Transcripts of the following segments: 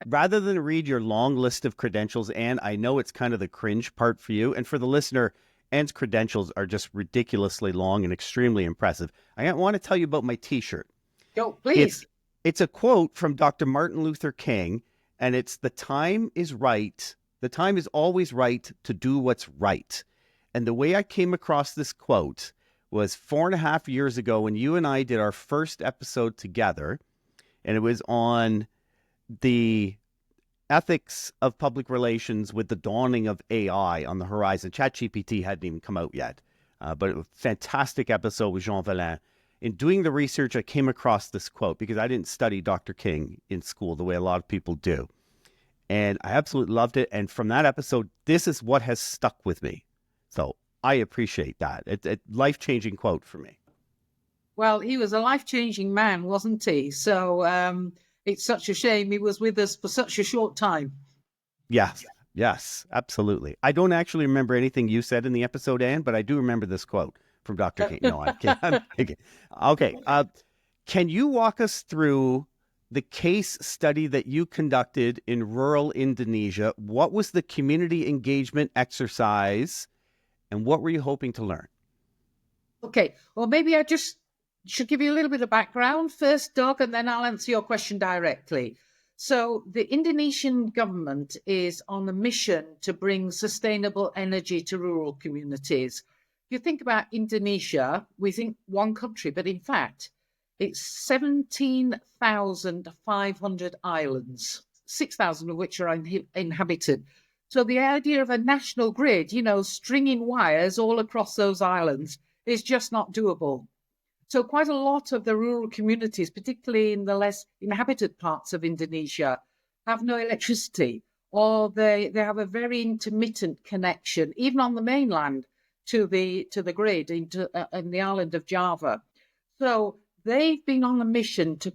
rather than read your long list of credentials, Anne, I know it's kind of the cringe part for you. And for the listener, Anne's credentials are just ridiculously long and extremely impressive. I want to tell you about my T-shirt. Go, please. It's a quote from Dr. Martin Luther King, and it's the time is right. The time is always right to do what's right. And the way I came across this quote was 4.5 years ago when you and I did our first episode together, and it was on the ethics of public relations with the dawning of AI on the horizon. ChatGPT hadn't even come out yet, but it was a fantastic episode with Jean Valin. In doing the research, I came across this quote because I didn't study Dr. King in school the way a lot of people do. And I absolutely loved it. And from that episode, this is what has stuck with me. So I appreciate that. It's a life-changing quote for me. Well, he was a life-changing man, wasn't he? So it's such a shame he was with us for such a short time. Yes, absolutely. I don't actually remember anything you said in the episode, Anne, but I do remember this quote from Dr. King. No, I can't. Okay. Can you walk us through the case study that you conducted in rural Indonesia? What was the community engagement exercise, and what were you hoping to learn? Okay. Well, maybe I just should give you a little bit of background first, Doug, and then I'll answer your question directly. So the Indonesian government is on a mission to bring sustainable energy to rural communities. If you think about Indonesia, we think one country, but in fact, it's 17,500 islands, 6,000 of which are inhabited. So the idea of a national grid, stringing wires all across those islands is just not doable. So quite a lot of the rural communities, particularly in the less inhabited parts of Indonesia, have no electricity, or they have a very intermittent connection, even on the mainland, to the grid in the island of Java. So they've been on a mission to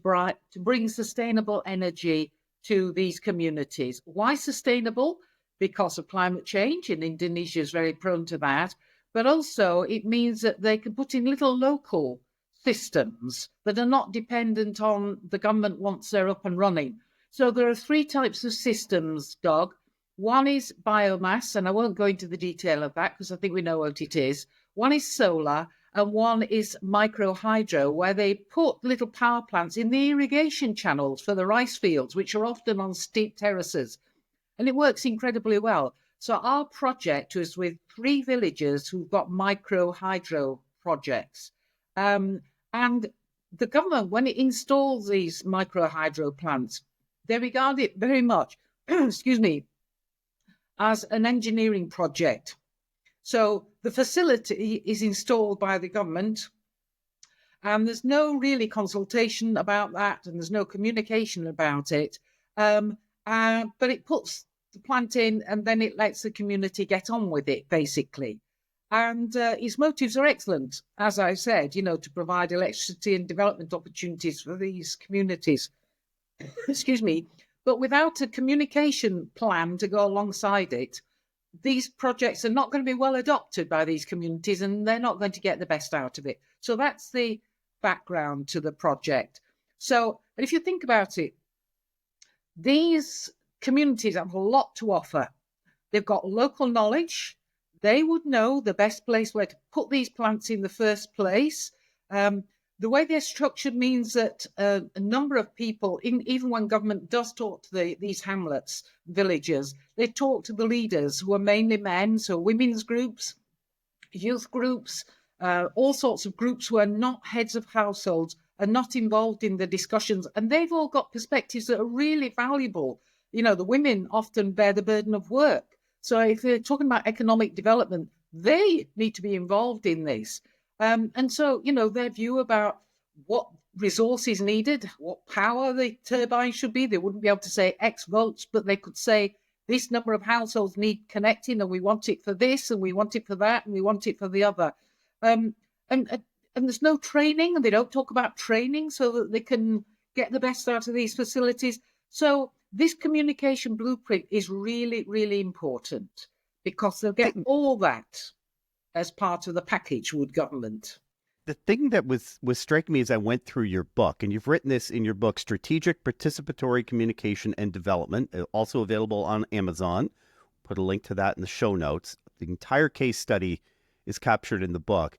bring sustainable energy to these communities. Why sustainable? Because of climate change, and Indonesia is very prone to that. But also it means that they can put in little local systems that are not dependent on the government once they're up and running. So there are 3 types of systems, Doug. One is biomass, and I won't go into the detail of that because I think we know what it is. One is solar, and one is micro hydro, where they put little power plants in the irrigation channels for the rice fields, which are often on steep terraces. And it works incredibly well. So our project was with 3 villages who've got micro hydro projects. And the government, when it installs these micro hydro plants, they regard it very much, as an engineering project. So the facility is installed by the government, and there's no really consultation about that, and there's no communication about it. But it puts the plant in, and then it lets the community get on with it, basically. And its motives are excellent, as I said, to provide electricity and development opportunities for these communities. But without a communication plan to go alongside it, these projects are not going to be well adopted by these communities, and they're not going to get the best out of it. So that's the background to the project. So if you think about it, these communities have a lot to offer. They've got local knowledge. They would know the best place where to put these plants in the first place. The way they're structured means that a number of people, even when government does talk to these hamlets, villages, they talk to the leaders who are mainly men, so women's groups, youth groups, all sorts of groups who are not heads of households, are not involved in the discussions, and they've all got perspectives that are really valuable. The women often bear the burden of work. So if they're talking about economic development, they need to be involved in this. And so, their view about what resource is needed, what power the turbine should be, they wouldn't be able to say X volts, but they could say this number of households need connecting, and we want it for this, and we want it for that, and we want it for the other. And there's no training, and they don't talk about training so that they can get the best out of these facilities. So this communication blueprint is really, really important because they'll get all that as part of the package with government. The thing that was striking me as I went through your book, and you've written this in your book, Strategic Participatory Communication and Development, also available on Amazon. Put a link to that in the show notes. The entire case study is captured in the book.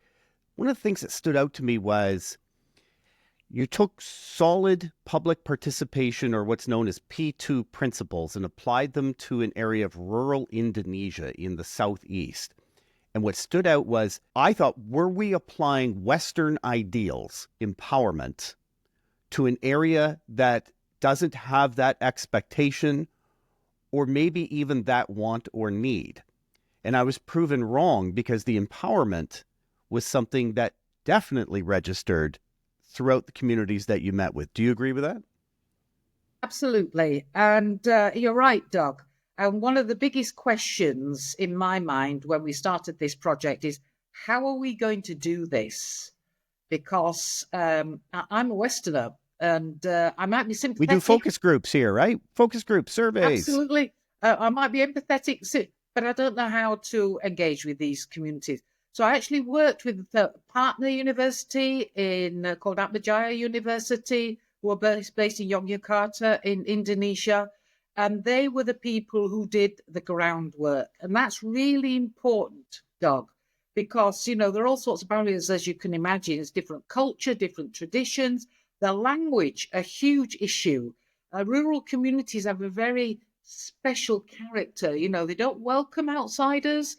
One of the things that stood out to me was you took solid public participation, or what's known as P2 principles, and applied them to an area of rural Indonesia in the southeast. And what stood out was, I thought, were we applying Western ideals, empowerment, to an area that doesn't have that expectation or maybe even that want or need? And I was proven wrong, because the empowerment was something that definitely registered throughout the communities that you met with. Do you agree with that? Absolutely. And you're right, Doug. And one of the biggest questions in my mind when we started this project is, how are we going to do this? Because I'm a Westerner, and I might be We do sympathetic. focus groups here, right? Focus group surveys. Absolutely. I might be empathetic, but I don't know how to engage with these communities. So I actually worked with a partner university called Atmajaya University, who are based in Yogyakarta in Indonesia. And they were the people who did the groundwork. And that's really important, Doug, because, there are all sorts of barriers, as you can imagine. It's different culture, different traditions. The language, a huge issue. Rural communities have a very special character. They don't welcome outsiders,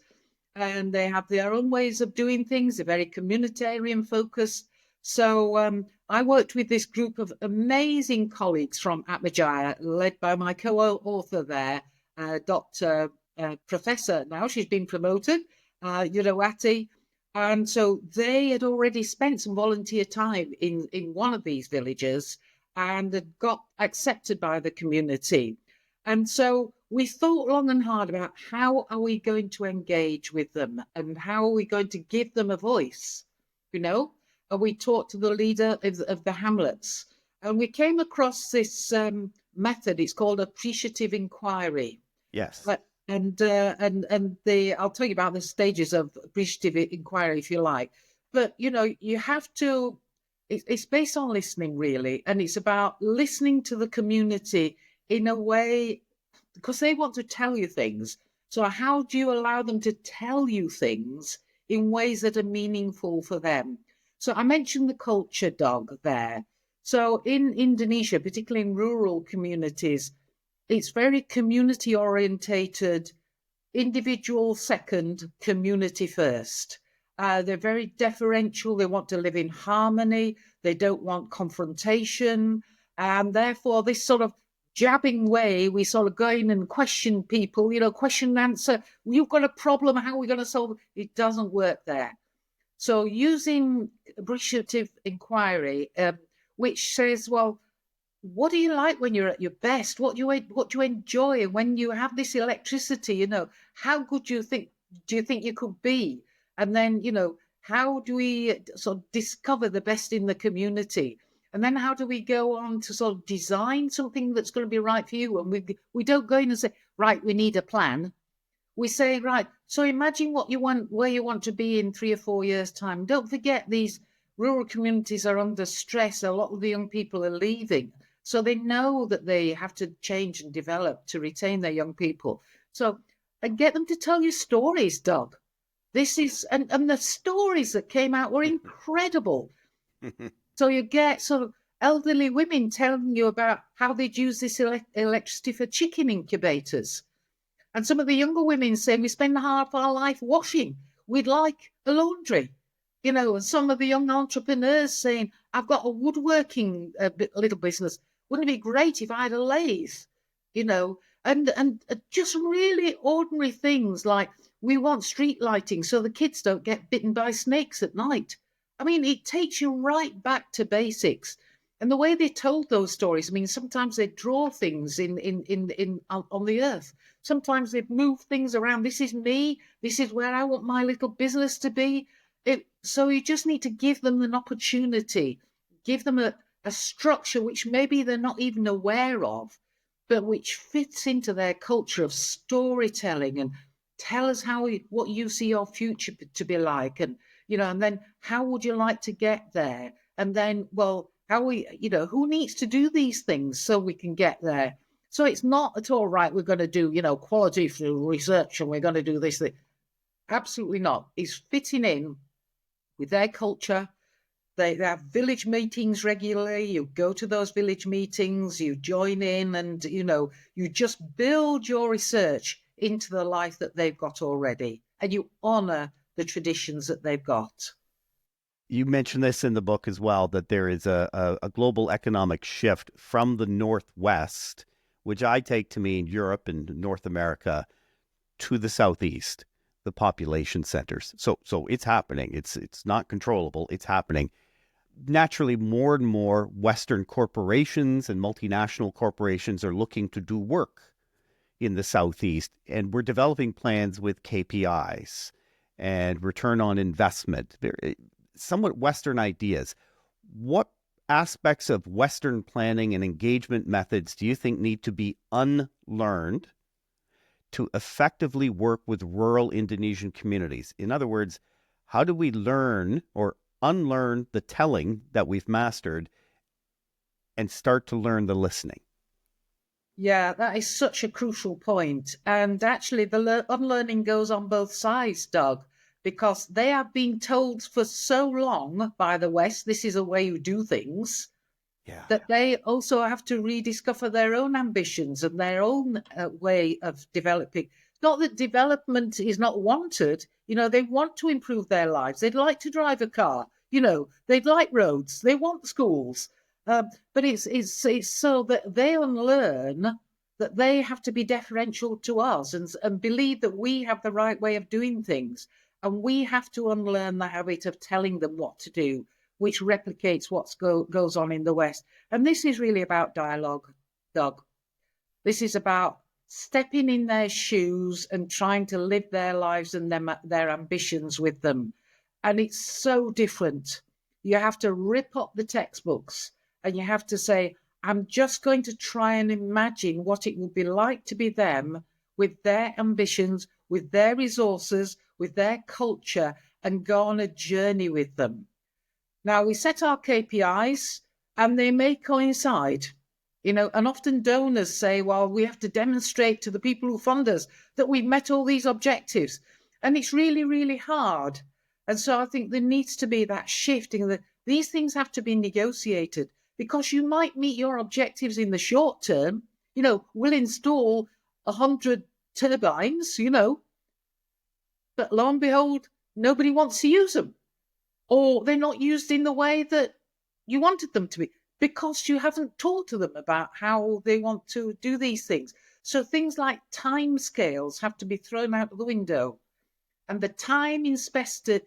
and they have their own ways of doing things. They're very communitarian focused. So I worked with this group of amazing colleagues from Atmajaya, led by my co-author there, Dr. Professor. Now she's been promoted, Yurawati. And so they had already spent some volunteer time in one of these villages and had got accepted by the community. And so we thought long and hard about, how are we going to engage with them, and how are we going to give them a voice? And we talked to the leader of the hamlets, and we came across this method. It's called appreciative inquiry. Yes. And I'll tell you about the stages of appreciative inquiry if you like. But you have to. It's based on listening, really, and it's about listening to the community in a way, because they want to tell you things. So how do you allow them to tell you things in ways that are meaningful for them? So I mentioned the culture, Doug, there. So in Indonesia, particularly in rural communities, it's very community orientated, individual second, community first. They're very deferential. They want to live in harmony. They don't want confrontation. And therefore, this sort of jabbing way, we sort of go in and question people, question and answer. You've got a problem. How are we going to solve it? It doesn't work there. So using appreciative inquiry, which says, well, what do you like when you're at your best? What do you enjoy? And when you have this electricity, how good do you think you could be? And then, how do we sort of discover the best in the community? And then how do we go on to sort of design something that's going to be right for you? And we don't go in and say, right, we need a plan. We say, right, so imagine what you want, where you want to be in 3 or 4 years' time. Don't forget, these rural communities are under stress. A lot of the young people are leaving. So they know that they have to change and develop to retain their young people. So, and get them to tell you stories, Doug. This is, and the stories that came out were incredible. So you get sort of elderly women telling you about how they'd use this electricity for chicken incubators. And some of the younger women saying, we spend half our life washing. We'd like a laundry. And some of the young entrepreneurs saying, I've got a woodworking little business. Wouldn't it be great if I had a lathe? And just really ordinary things like, we want street lighting so the kids don't get bitten by snakes at night. I mean, it takes you right back to basics. And the way they told those stories, sometimes they draw things on the earth. Sometimes they move things around. This is me. This is where I want my little business to be. So you just need to give them an opportunity, give them a structure which maybe they're not even aware of, but which fits into their culture of storytelling, and tell us what you see your future to be like. And and then how would you like to get there? And then, well, who needs to do these things so we can get there? So it's not at all right. We're going to do, quality through research and we're going to do this thing. Absolutely not. It's fitting in with their culture. They have village meetings regularly. You go to those village meetings, you join in, and, you just build your research into the life that they've got already, and you honour the traditions that they've got. You mentioned this in the book as well, that there is a global economic shift from the Northwest, which I take to mean Europe and North America, to the Southeast, the population centers. So it's happening. It's not controllable. It's happening. Naturally, more and more Western corporations and multinational corporations are looking to do work in the Southeast, and we're developing plans with KPIs and return on investment. They're somewhat Western ideas. What aspects of Western planning and engagement methods do you think need to be unlearned to effectively work with rural Indonesian communities? In other words, how do we learn or unlearn the telling that we've mastered and start to learn the listening? Yeah, that is such a crucial point. And actually, the unlearning goes on both sides, Doug, because they have been told for so long by the West, this is a way you do things, that they also have to rediscover their own ambitions and their own way of developing. Not that development is not wanted. They want to improve their lives. They'd like to drive a car. They'd like roads. They want schools. But it's so that they unlearn that they have to be deferential to us and believe that we have the right way of doing things. And we have to unlearn the habit of telling them what to do, which replicates what goes on in the West. And this is really about dialogue, Doug. This is about stepping in their shoes and trying to live their lives and their ambitions with them. And it's so different. You have to rip up the textbooks and you have to say, I'm just going to try and imagine what it would be like to be them with their ambitions, with their resources, with their culture, and go on a journey with them. Now, we set our KPIs and they may coincide, and often donors say, well, we have to demonstrate to the people who fund us that we've met all these objectives. And it's really, really hard. And so I think there needs to be that shifting that these things have to be negotiated, because you might meet your objectives in the short term. We'll install 100 turbines, but lo and behold, nobody wants to use them. Or they're not used in the way that you wanted them to be, because you haven't talked to them about how they want to do these things. So things like timescales have to be thrown out of the window. And the time invested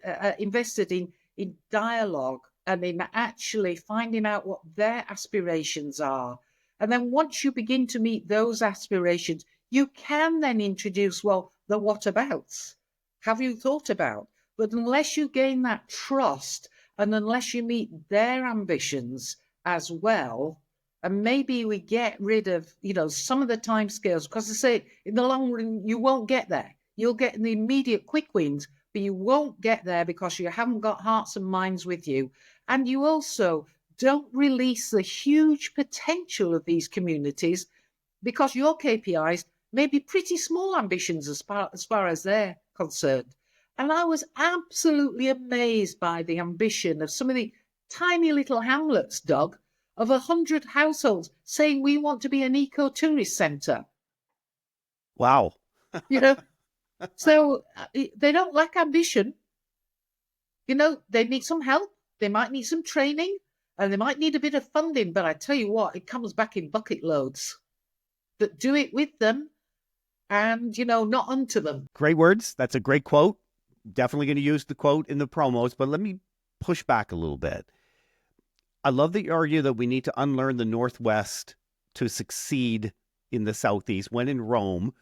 in dialogue and in actually finding out what their aspirations are. And then once you begin to meet those aspirations, you can then introduce, well, the what abouts. Have you thought about? But unless you gain that trust and unless you meet their ambitions as well, and maybe we get rid of, some of the timescales, because I say in the long run, you won't get there. You'll get the immediate quick wins, but you won't get there because you haven't got hearts and minds with you. And you also don't release the huge potential of these communities, because your KPIs may be pretty small ambitions as far as they're concerned. And I was absolutely amazed by the ambition of some of the tiny little hamlets, Doug, of 100 households saying we want to be an eco-tourist centre. Wow. So they don't lack ambition. They need some help. They might need some training and they might need a bit of funding. But I tell you what, it comes back in bucket loads. But do it with them and, not unto them. Great words. That's a great quote. Definitely going to use the quote in the promos, but let me push back a little bit. I love that you argue that we need to unlearn the Northwest to succeed in the Southeast when in Rome.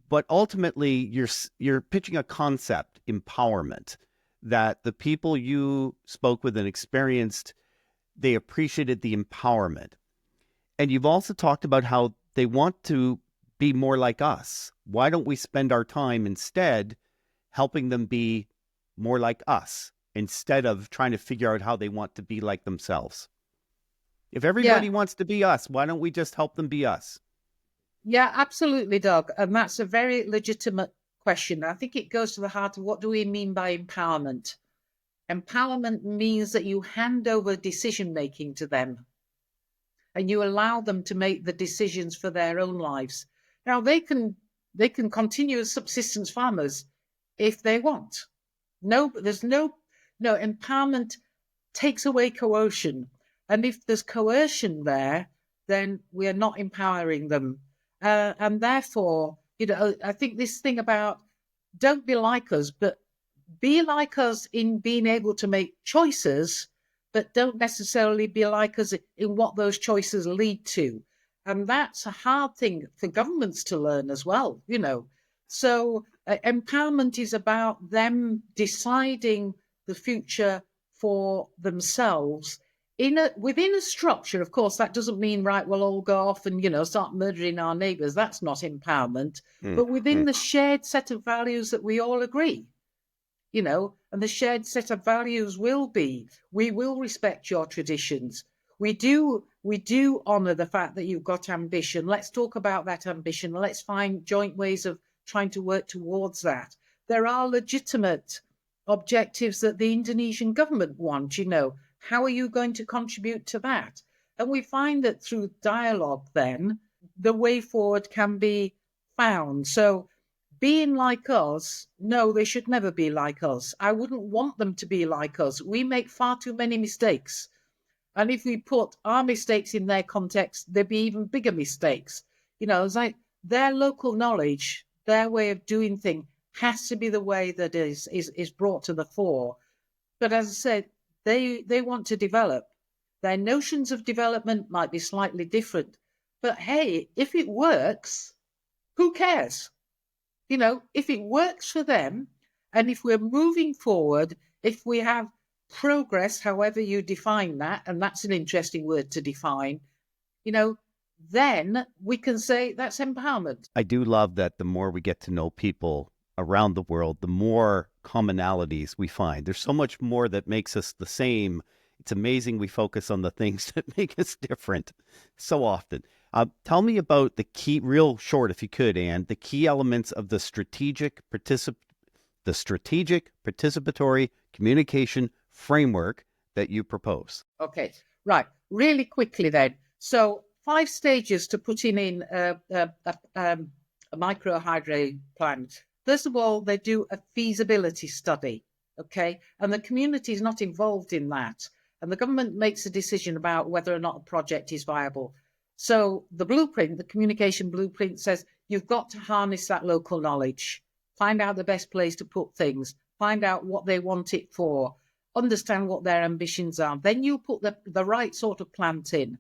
But ultimately, you're pitching a concept, empowerment, that the people you spoke with and experienced, they appreciated the empowerment. And you've also talked about how they want to be more like us. Why don't we spend our time instead helping them be more like us? instead of trying to figure out how they want to be like themselves. If Yeah, everybody wants to be us, why don't we just help them be us? yeah, absolutely, Doug. And that's a very legitimate question. I think it goes to the heart of what do we mean by empowerment? Empowerment means that you hand over decision making to them and you allow them to make the decisions for their own lives. Now they can continue as subsistence farmers if they want. No, there's no empowerment takes away coercion. And if there's coercion there, then we are not empowering them. And therefore, I think this thing about don't be like us, but be like us in being able to make choices, but don't necessarily be like us in what those choices lead to. And that's a hard thing for governments to learn as well. So empowerment is about them deciding the future for themselves within a structure. Of course, that doesn't mean, right, we'll all go off and, start murdering our neighbors. That's not empowerment. Mm, But within mm. the shared set of values that we all agree, and the shared set of values will be, we will respect your traditions. We do honor the fact that you've got ambition. Let's talk about that ambition. Let's find joint ways of trying to work towards that. There are legitimate objectives that the Indonesian government want. How are you going to contribute to that? And we find that through dialogue, then the way forward can be found. So being like us, no, they should never be like us. I wouldn't want them to be like us. We make far too many mistakes. And if we put our mistakes in their context, there'd be even bigger mistakes. It's like their local knowledge, their way of doing things has to be the way that is brought to the fore. But as I said, they want to develop. Their notions of development might be slightly different. But hey, if it works, who cares? If it works for them, and if we're moving forward, if we have progress, however you define that, and that's an interesting word to define, then we can say that's empowerment. I do love that the more we get to know people around the world, the more commonalities we find. There's so much more that makes us the same. It's amazing we focus on the things that make us different so often. Tell me about the key, real short, if you could, Anne, the key elements of the strategic participatory communication framework that you propose. Okay, right. Really quickly then. So 5 stages to putting in a microhydro plant. First of all, they do a feasibility study, okay? And the community is not involved in that. And the government makes a decision about whether or not a project is viable. So the blueprint, the communication blueprint says you've got to harness that local knowledge, find out the best place to put things, find out what they want it for, understand what their ambitions are. Then you put the right sort of plant in.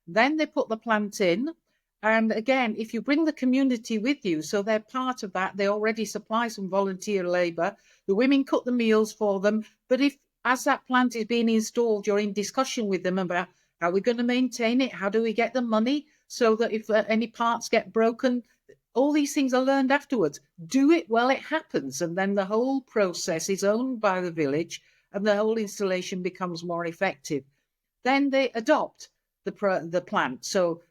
Then they put the plant in. And again, if you bring the community with you, so they're part of that, they already supply some volunteer labour. The women cook the meals for them. But if, as that plant is being installed, you're in discussion with them about how we're going to maintain it, how do we get the money so that if any parts get broken, all these things are learned afterwards. Do it while it happens. And then the whole process is owned by the village and the whole installation becomes more effective. Then they adopt the plant. So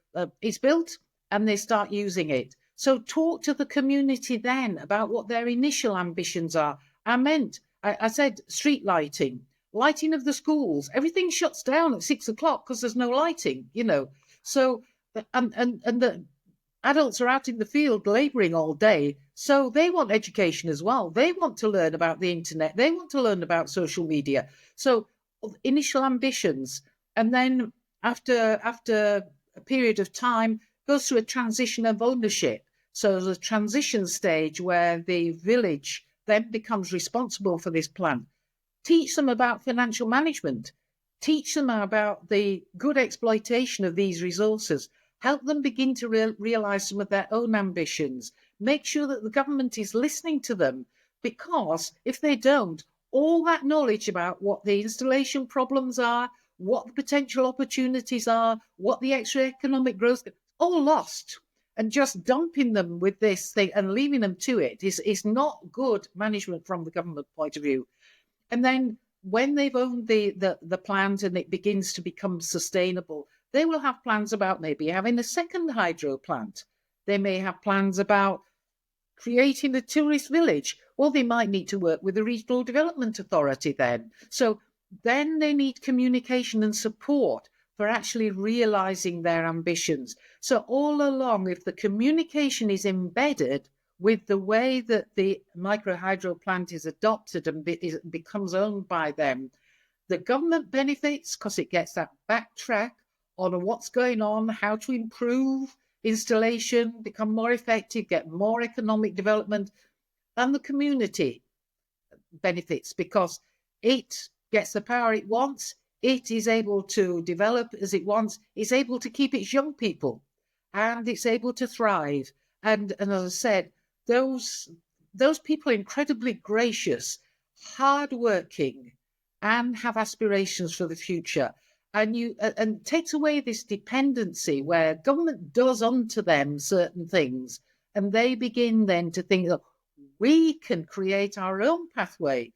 it's built and they start using it. So talk to the community then about what their initial ambitions are. I said street lighting of the schools. Everything shuts down at 6 o'clock because there's no lighting, So, and the adults are out in the field labouring all day. So they want education as well. They want to learn about the internet. They want to learn about social media. So initial ambitions. And then after a period of time, goes through a transition of ownership. So there's a transition stage where the village then becomes responsible for this plant. Teach them about financial management. Teach them about the good exploitation of these resources. Help them begin to realise some of their own ambitions. Make sure that the government is listening to them, because if they don't, all that knowledge about what the installation problems are, what the potential opportunities are, what the extra economic growth, all lost. And just dumping them with this thing and leaving them to it is not good management from the government point of view. And then when they've owned the plant and it begins to become sustainable, they will have plans about maybe having a second hydro plant. They may have plans about creating a tourist village, or they might need to work with the regional development authority then. So then they need communication and support for actually realizing their ambitions. So all along, if the communication is embedded with the way that the microhydro plant is adopted and becomes owned by them, the government benefits because it gets that backtrack on what's going on, how to improve installation, become more effective, get more economic development, and the community benefits because it gets the power it wants, it is able to develop as it wants, it's able to keep its young people, and it's able to thrive. And as I said, those people are incredibly gracious, hardworking, and have aspirations for the future. And takes away this dependency where government does unto them certain things, and they begin then to think that we can create our own pathway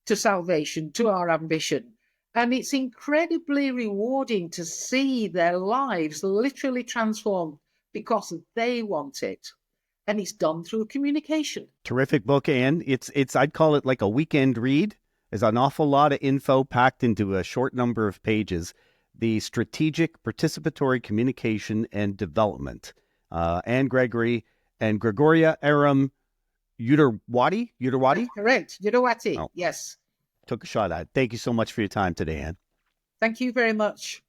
to salvation, to our ambition. And it's incredibly rewarding to see their lives literally transformed because they want it. And it's done through communication. Terrific book, Anne. It's I'd call it like a weekend read. There's an awful lot of info packed into a short number of pages. The Strategic Participatory Communication and Development. Anne Gregory and Gregoria Aram Udurwadi? That's correct. Udurwadi, Oh, yes. took a shot at it. Thank you so much for your time today, Anne. Thank you very much.